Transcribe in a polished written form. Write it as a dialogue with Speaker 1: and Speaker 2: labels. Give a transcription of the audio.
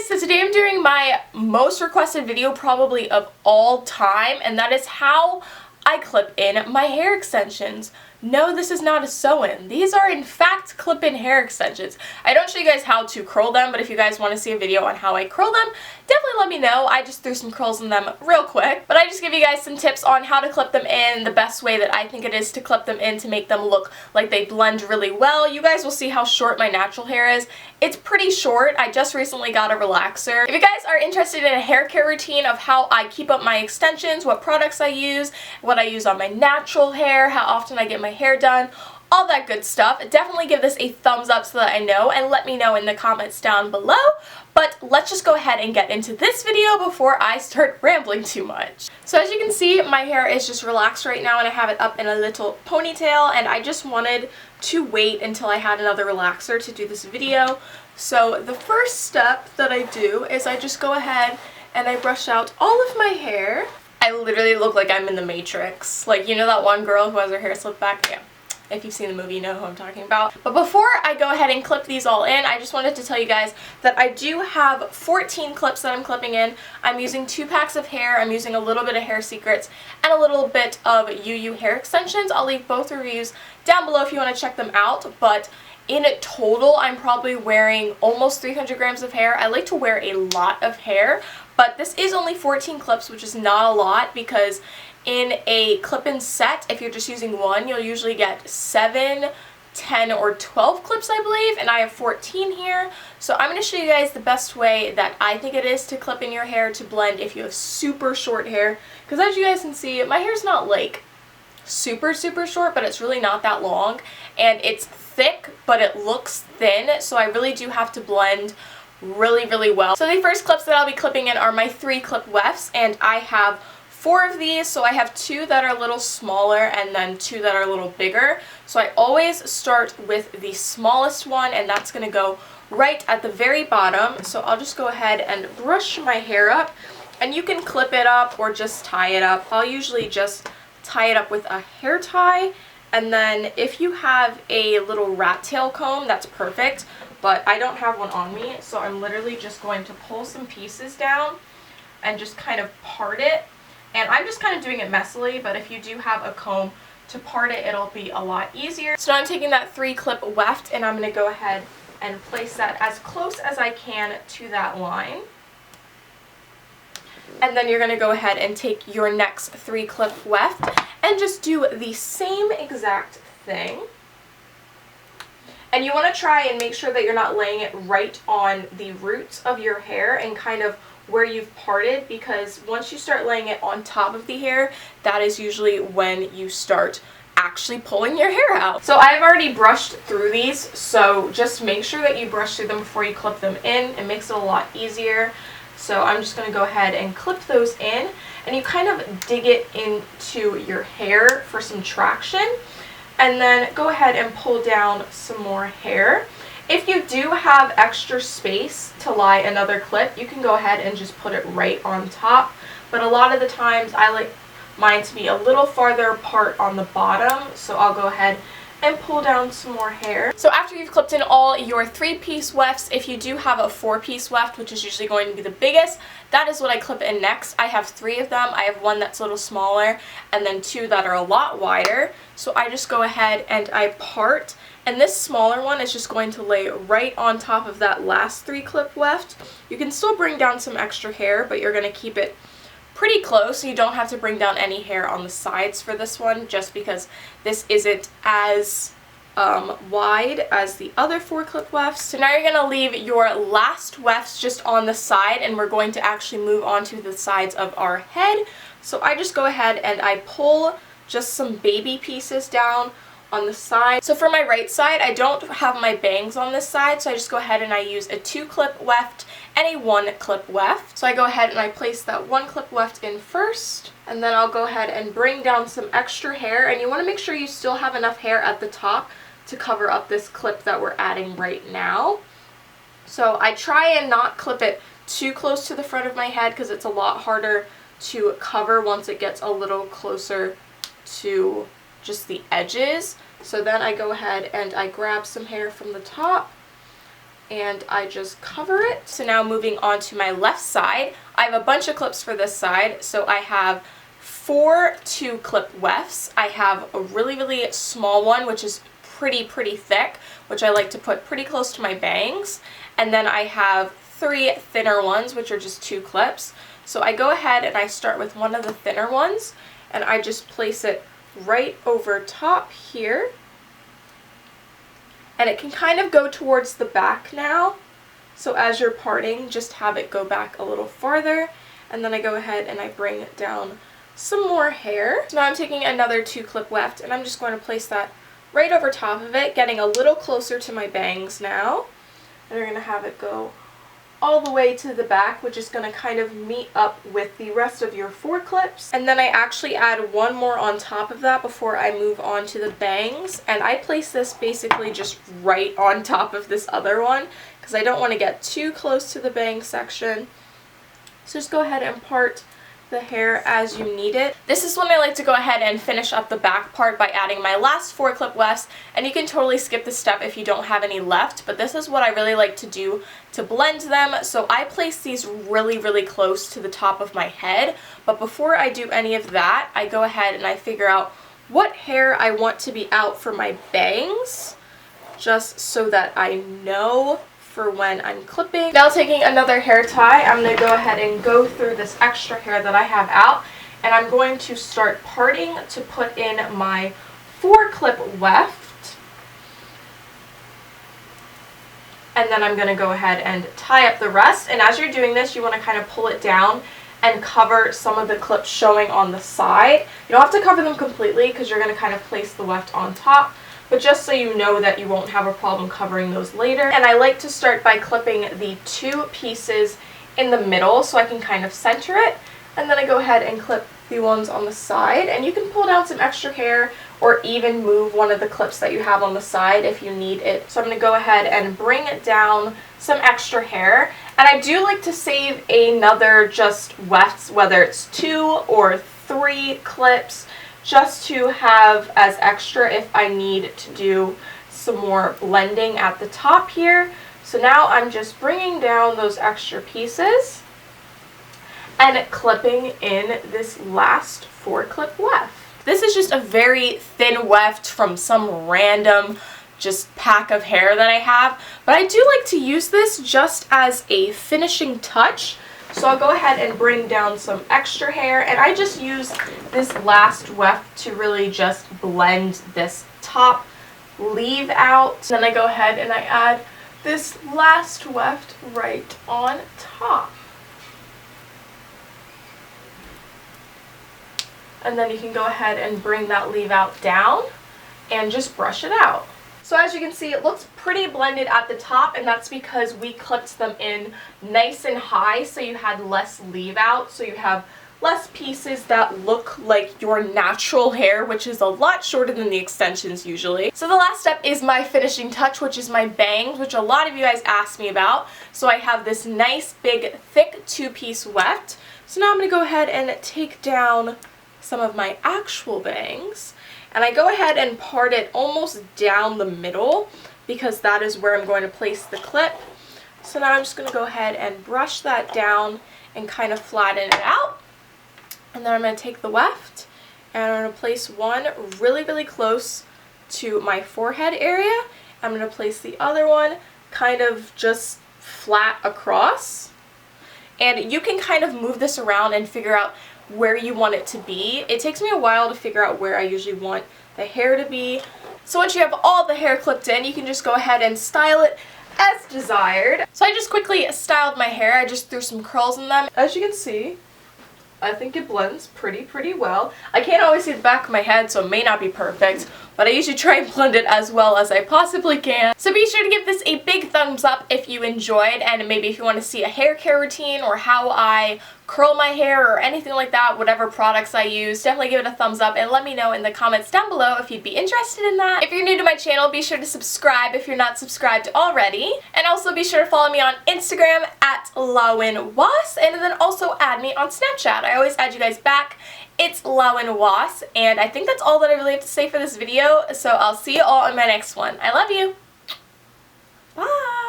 Speaker 1: guys, so today I'm doing my most requested video probably of all time, and that is how I clip in my hair extensions. No, this is not a sew-in. These are in fact clip-in hair extensions. I don't show you guys how to curl them, but if you guys want to see a video on how I curl them, definitely let me know. I just threw some curls in them real quick. But I just give you guys some tips on how to clip them in, the best way that I think it is to clip them in to make them look like they blend really well. You guys will see how short my natural hair is. It's pretty short. I just recently got a relaxer. If you guys are interested in a hair care routine of how I keep up my extensions, what products I use, what I use on my natural hair, how often I get my hair done, all that good stuff, definitely give this a thumbs up so that I know, and let me know in the comments down below. But let's just go ahead and get into this video before I start rambling too much. So as you can see, my hair is just relaxed right now and I have it up in a little ponytail, and I just wanted to wait until I had another relaxer to do this video. So the first step that I do is I just go ahead and I brush out all of my hair. I literally look like I'm in the Matrix. Like, you know that one girl who has her hair slicked back? Yeah. If you've seen the movie, you know who I'm talking about. But before I go ahead and clip these all in, I just wanted to tell you guys that I do have 14 clips that I'm clipping in. I'm using 2 packs of hair. I'm using a little bit of Hair Secrets and a little bit of UU hair extensions. I'll leave both reviews down below if you want to check them out. But in total, I'm probably wearing almost 300 grams of hair. I like to wear a lot of hair, but this is only 14 clips, which is not a lot, because in a clip-in set, if you're just using one, you'll usually get 7, 10, or 12 clips, I believe, and I have 14 here. So I'm going to show you guys the best way that I think it is to clip in your hair to blend if you have super short hair, because as you guys can see, my hair's not like super short, but it's really not that long, and it's thick, but it looks thin, so I really do have to blend really well. So the first clips that I'll be clipping in are my 3 clip wefts, and I have 4 of these, so I have 2 that are a little smaller and then 2 that are a little bigger. So I always start with the smallest one, and that's going to go right at the very bottom. So I'll just go ahead and brush my hair up, and you can clip it up or just tie it up. I'll usually just tie it up with a hair tie, and then if you have a little rat tail comb, that's perfect, but I don't have one on me, so I'm literally just going to pull some pieces down and just kind of part it. And I'm just kind of doing it messily, but if you do have a comb to part it, it'll be a lot easier. So now I'm taking that 3 clip weft, and I'm going to go ahead and place that as close as I can to that line. And then you're going to go ahead and take your next 3 clip weft and just do the same exact thing. And you want to try and make sure that you're not laying it right on the roots of your hair and kind of where you've parted, because once you start laying it on top of the hair, that is usually when you start actually pulling your hair out. So I've already brushed through these, so just make sure that you brush through them before you clip them in. It makes it a lot easier. So I'm just going to go ahead and clip those in, and you kind of dig it into your hair for some traction, and then go ahead and pull down some more hair. If you do have extra space to lie another clip, you can go ahead and just put it right on top, but a lot of the times I like mine to be a little farther apart on the bottom, so I'll go ahead and pull down some more hair. So after you've clipped in all your 3-piece wefts, if you do have a 4-piece weft, which is usually going to be the biggest, that is what I clip in next. I have 3 of them. I have 1 that's a little smaller and then 2 that are a lot wider. So I just go ahead and I part, and this smaller one is just going to lay right on top of that last 3 clip weft. You can still bring down some extra hair, but you're going to keep it pretty close, so you don't have to bring down any hair on the sides for this one, just because this isn't as wide as the other 4 clip wefts. So now you're going to leave your last wefts just on the side, and we're going to actually move on to the sides of our head. So I just go ahead and I pull just some baby pieces down on the side. So for my right side, I don't have my bangs on this side, so I just go ahead and I use a 2 clip weft and a 1 clip weft. So I go ahead and I place that 1 clip weft in first, and then I'll go ahead and bring down some extra hair, and you want to make sure you still have enough hair at the top to cover up this clip that we're adding right now. So I try and not clip it too close to the front of my head, because it's a lot harder to cover once it gets a little closer to just the edges. So then I go ahead and I grab some hair from the top, and I just cover it. So now moving on to my left side, I have a bunch of clips for this side. So I have 4 2-clip wefts. I have a really small one, which is pretty thick, which I like to put pretty close to my bangs. And then I have 3 thinner ones, which are just 2 clips. So I go ahead and I start with one of the thinner ones, and I just place it right over top here. And it can kind of go towards the back now. So as you're parting, just have it go back a little farther. And then I go ahead and I bring down some more hair. So now I'm taking another 2-clip weft, and I'm just going to place that right over top of it, getting a little closer to my bangs now. And we're going to have it go all the way to the back, which is going to kind of meet up with the rest of your 4 clips. And then I actually add one more on top of that before I move on to the bangs. And I place this basically just right on top of this other one because I don't want to get too close to the bang section. So just go ahead and part the hair as you need it. This is when I like to go ahead and finish up the back part by adding my last 4-clip wefts, and you can totally skip this step if you don't have any left, but this is what I really like to do to blend them. So I place these really close to the top of my head, but before I do any of that, I go ahead and I figure out what hair I want to be out for my bangs, just so that I know for when I'm clipping. Now taking another hair tie, I'm going to go ahead and go through this extra hair that I have out, and I'm going to start parting to put in my 4-clip weft. And then I'm going to go ahead and tie up the rest, and as you're doing this, you want to kind of pull it down and cover some of the clips showing on the side. You don't have to cover them completely because you're going to kind of place the weft on top, but just so you know that you won't have a problem covering those later. And I like to start by clipping the 2 pieces in the middle so I can kind of center it, and then I go ahead and clip the ones on the side, and you can pull down some extra hair or even move one of the clips that you have on the side if you need it. So I'm going to go ahead and bring down some extra hair, and I do like to save another just wefts, whether it's 2 or 3 clips, just to have as extra if I need to do some more blending at the top here. So now I'm just bringing down those extra pieces and clipping in this last 4-clip weft. This is just a very thin weft from some random just pack of hair that I have, but I do like to use this just as a finishing touch. So I'll go ahead and bring down some extra hair, and I just use this last weft to really just blend this top leave out. Then I go ahead and I add this last weft right on top. And then you can go ahead and bring that leave out down and just brush it out. So as you can see, it looks pretty blended at the top, and that's because we clipped them in nice and high so you had less leave out, so you have less pieces that look like your natural hair, which is a lot shorter than the extensions usually. So the last step is my finishing touch, which is my bangs, which a lot of you guys asked me about. So I have this nice big thick 2-piece weft. So now I'm going to go ahead and take down some of my actual bangs. And I go ahead and part it almost down the middle because that is where I'm going to place the clip. So now I'm just going to go ahead and brush that down and kind of flatten it out. And then I'm going to take the weft and I'm going to place one really close to my forehead area. I'm going to place the other one kind of just flat across. And you can kind of move this around and figure out where you want it to be. It takes me a while to figure out where I usually want the hair to be. So once you have all the hair clipped in, you can just go ahead and style it as desired. So I just quickly styled my hair. I just threw some curls in them. As you can see, I think it blends pretty well. I can't always see the back of my head, so it may not be perfect, but I usually try and blend it as well as I possibly can. So be sure to give this a big thumbs up if you enjoyed, and maybe if you want to see a hair care routine or how I curl my hair or anything like that, whatever products I use, definitely give it a thumbs up and let me know in the comments down below if you'd be interested in that. If you're new to my channel, be sure to subscribe if you're not subscribed already, and also be sure to follow me on Instagram at Lawenwoss, and then also add me on Snapchat. I always add you guys back. It's Lawenwoss, and I think that's all that I really have to say for this video, so I'll see you all in my next one. I love you. Bye!